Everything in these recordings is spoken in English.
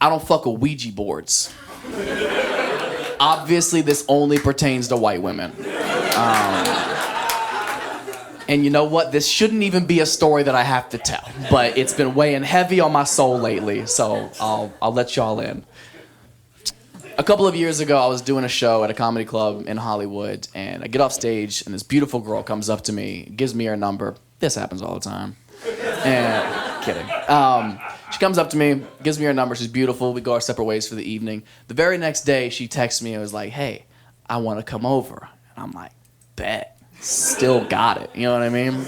I don't fuck with Ouija boards. Obviously, this only pertains to white women. And you know what? This shouldn't even be a story that I have to tell, but it's been weighing heavy on my soul lately, so I'll let y'all in. A couple of years ago, I was doing a show at a comedy club in Hollywood, and I get off stage, and this beautiful girl comes up to me, gives me her number. This happens all the time. And kidding. She comes up to me, gives me her number. She's beautiful. We go our separate ways for the evening. The very next day, she texts me and was like, "Hey, I want to come over." And I'm like, "Bet." Still got it. You know what I mean?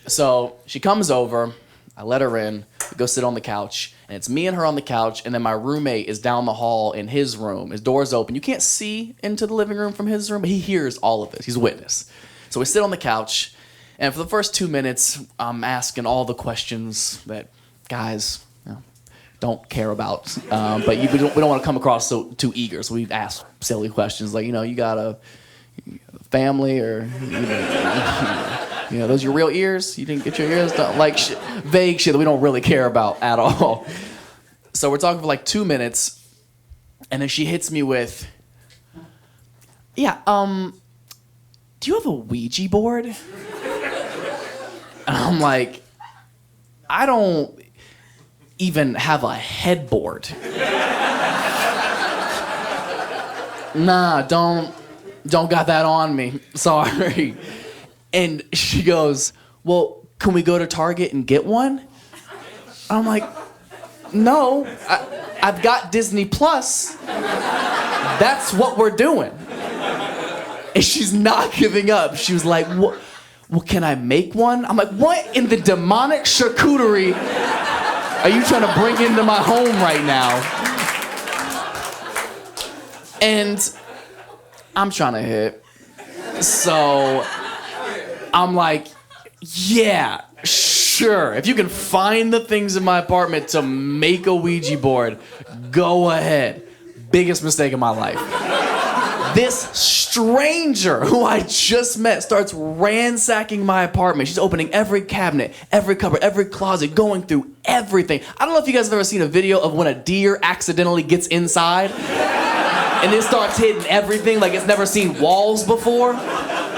So she comes over. I let her in. We go sit on the couch. And it's me and her on the couch. And then my roommate is down the hall in his room. His door's open. You can't see into the living room from his room, but he hears all of this. He's a witness. So we sit on the couch. And for the first 2 minutes, I'm asking all the questions that guys don't care about. But we don't want to come across too eager. So we ask silly questions like, you got a family, or those your real ears? You didn't get your ears done? Like vague shit that we don't really care about at all. So we're talking for like 2 minutes, and then she hits me with, do you have a Ouija board? And I'm like, I don't even have a headboard. Nah, don't got that on me. Sorry. And she goes, "Well, can we go to Target and get one?" I'm like, "No, I've got Disney Plus. That's what we're doing." And she's not giving up. She was like, "Well, can I make one?" I'm like, "What in the demonic charcuterie are you trying to bring into my home right now?" And I'm trying to hit. So I'm like, "Yeah, sure. If you can find the things in my apartment to make a Ouija board, go ahead." Biggest mistake of my life. This stranger who I just met starts ransacking my apartment. She's opening every cabinet, every cupboard, every closet, going through everything. I don't know if you guys have ever seen a video of when a deer accidentally gets inside and it starts hitting everything like it's never seen walls before.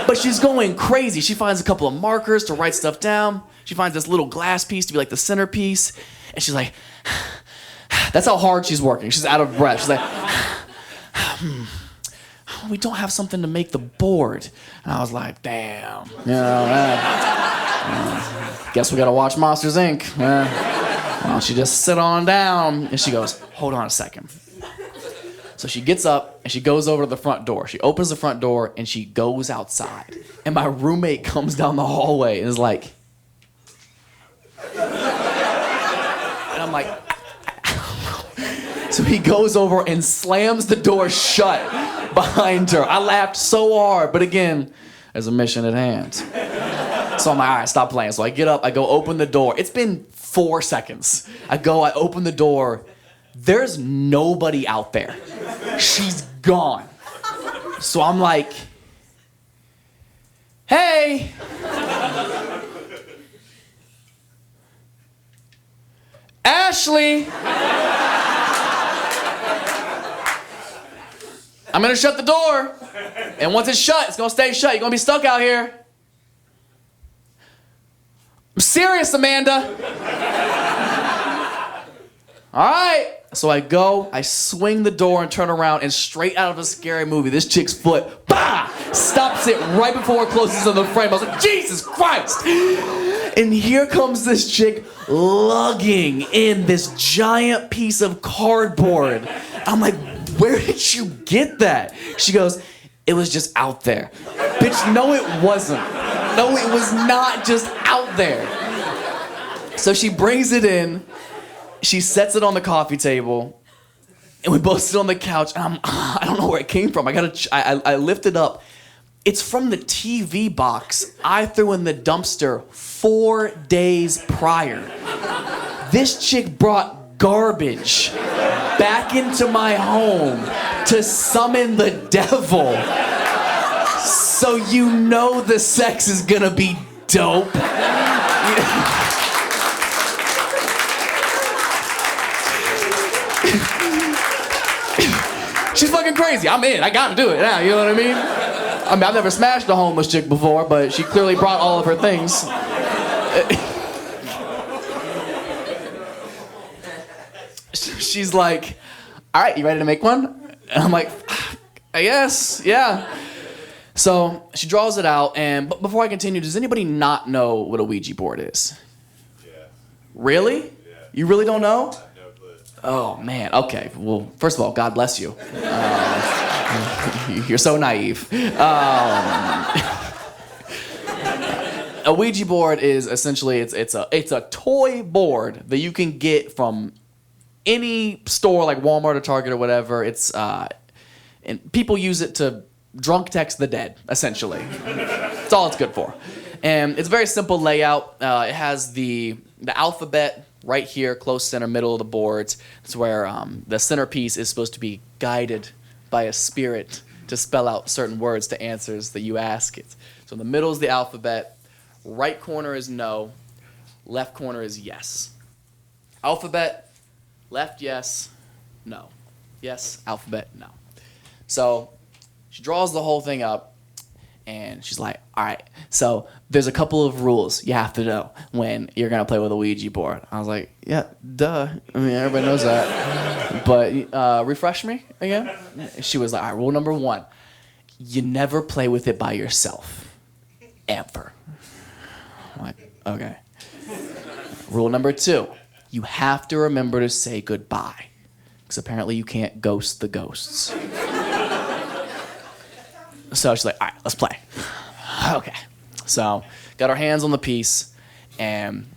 But she's going crazy. She finds a couple of markers to write stuff down. She finds this little glass piece to be like the centerpiece. And she's like, that's how hard she's working. She's out of breath. She's like, we don't have something to make the board. And I was like, damn. Guess we gotta watch Monsters, Inc. Why don't you just sit on down? And she goes, hold on a second. So she gets up and she goes over to the front door. She opens the front door and she goes outside. And my roommate comes down the hallway and is like, and I'm like, so he goes over and slams the door shut behind her. I laughed so hard, but again, there's a mission at hand. So I'm like, all right, stop playing. So I get up, I go open the door. It's been 4 seconds. I open the door. There's nobody out there. She's gone. So I'm like, hey. Ashley. I'm gonna shut the door. And once it's shut, it's gonna stay shut. You're gonna be stuck out here. I'm serious, Amanda. All right. So I go, I swing the door and turn around, and straight out of a scary movie, this chick's foot, bah, stops it right before it closes on the frame. I was like, Jesus Christ. And here comes this chick lugging in this giant piece of cardboard. I'm like, where did you get that? She goes, it was just out there. Bitch, no it wasn't. No, it was not just out there. So she brings it in. She sets it on the coffee table, and we both sit on the couch, and I don't know where it came from. I lift it up. It's from the TV box I threw in the dumpster 4 days prior. This chick brought garbage back into my home to summon the devil. So you know the sex is gonna be dope. She's fucking crazy. I'm in. I gotta do it now. You know what I mean? I mean, I've never smashed a homeless chick before, but she clearly brought all of her things. She's like, all right, you ready to make one? And I'm like, I guess, yeah. So she draws it out, and before I continue, does anybody not know what a Ouija board is? Yeah. Really? Yeah. You really don't know? No clue. Oh, man. Okay. Well, first of all, God bless you. You're so naive. A Ouija board is essentially, it's a toy board that you can get from any store like Walmart or Target or whatever. And people use it to drunk text the dead, essentially. That's all it's good for. And it's a very simple layout. It has the alphabet right here, close center, middle of the boards. It's where the centerpiece is supposed to be guided by a spirit to spell out certain words to answers that you ask it. So in the middle is the alphabet. Right corner is no. Left corner is yes. Alphabet, left, yes, no. Yes, alphabet, no. So she draws the whole thing up, and she's like, all right, so there's a couple of rules you have to know when you're going to play with a Ouija board. I was like, yeah, duh. I mean, everybody knows that. But refresh me again. She was like, all right, rule number 1, you never play with it by yourself, ever. I'm like, okay. Rule number 2, you have to remember to say goodbye, because apparently you can't ghost the ghosts. So she's like, all right, let's play. Okay. So got our hands on the piece, and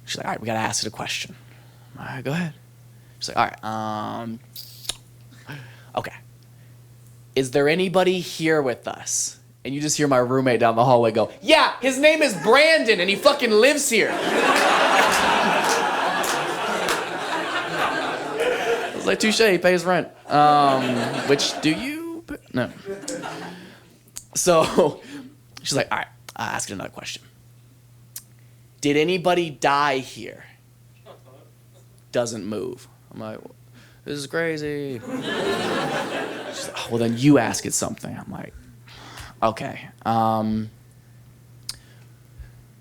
she's like, all right, we got to ask it a question. All right, go ahead. She's like, all right, okay. Is there anybody here with us? And you just hear my roommate down the hallway go, yeah, his name is Brandon, and he fucking lives here. I was like, touche, he pays rent. Which do you? No. So she's like, all right, I'll ask you another question. Did anybody die here? Doesn't move. I'm like, this is crazy. She's like, oh, well, then you ask it something. I'm like, okay.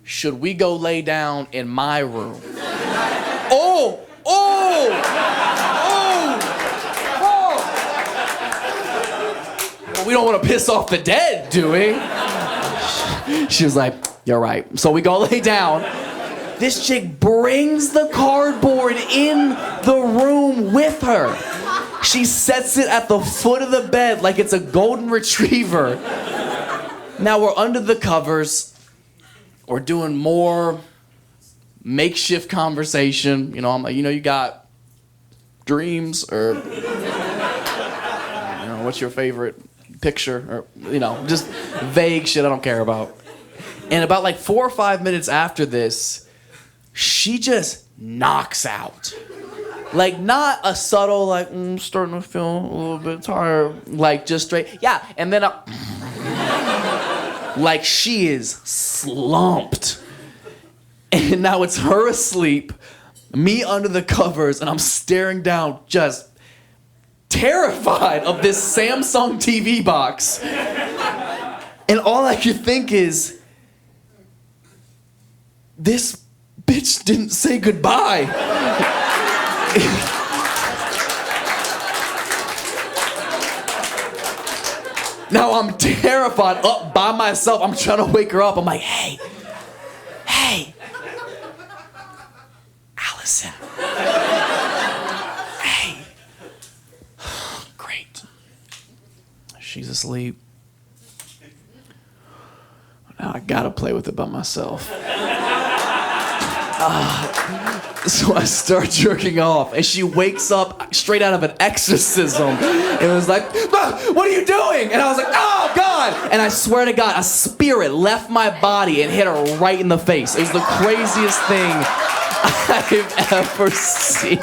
Should we go lay down in my room? Oh! Well, we don't want to piss off the dead, do we? She was like, you're right. So we go lay down. This chick brings the cardboard in the room with her. She sets it at the foot of the bed like it's a golden retriever. Now we're under the covers. We're doing more makeshift conversation. You know, I'm like, you got dreams, or what's your favorite picture, or just vague shit I don't care about. And about like 4 or 5 minutes after this, she just knocks out. Like, not a subtle, like, I'm starting to feel a little bit tired. Like, just straight, yeah. And then like, she is slumped. And now it's her asleep, me under the covers, and I'm staring down, just terrified of this Samsung TV box. And all I could think is, this bitch didn't say goodbye. Now I'm terrified, up by myself. I'm trying to wake her up. I'm like, hey, Allison. Hey. Great. She's asleep. Now I gotta play with it by myself. So I start jerking off, and she wakes up straight out of an exorcism and was like, what are you doing? And I was like, oh, God. And I swear to God, a spirit left my body and hit her right in the face. It was the craziest thing I've ever seen.